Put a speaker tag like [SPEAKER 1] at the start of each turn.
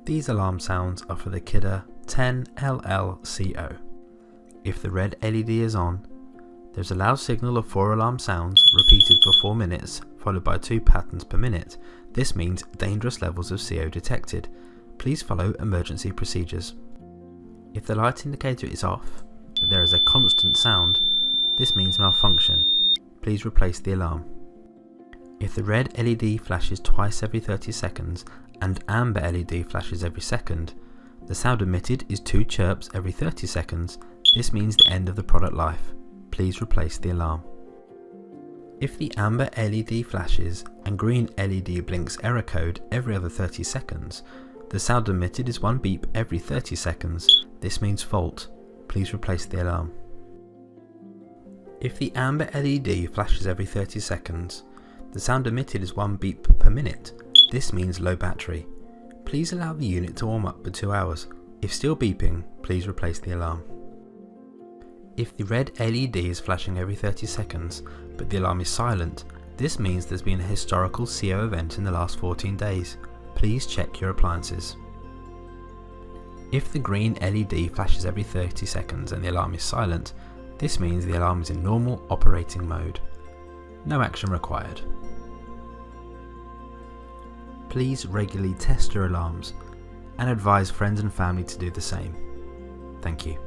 [SPEAKER 1] These alarm sounds are for the Kidde 10LLCO. If the red LED is on, there's a loud signal of 4 alarm sounds repeated for 4 minutes, followed by 2 patterns per minute. This means dangerous levels of CO detected. Please follow emergency procedures. If the light indicator is off, but there is a constant sound, this means malfunction. Please replace the alarm. If the red LED flashes twice every 30 seconds and amber LED flashes every second, the sound emitted is 2 chirps every 30 seconds, this means the end of the product life. Please replace the alarm. If the amber LED flashes and green LED blinks error code every other 30 seconds, the sound emitted is 1 beep every 30 seconds, this means fault. Please replace the alarm. If the amber LED flashes every 30 seconds, the sound emitted is 1 beep per minute, this means low battery. Please allow the unit to warm up for 2 hours. If still beeping, please replace the alarm. If the red LED is flashing every 30 seconds, but the alarm is silent, this means there's been a historical CO event in the last 14 days. Please check your appliances. If the green LED flashes every 30 seconds and the alarm is silent, this means the alarm is in normal operating mode. No action required. Please regularly test your alarms and advise friends and family to do the same. Thank you.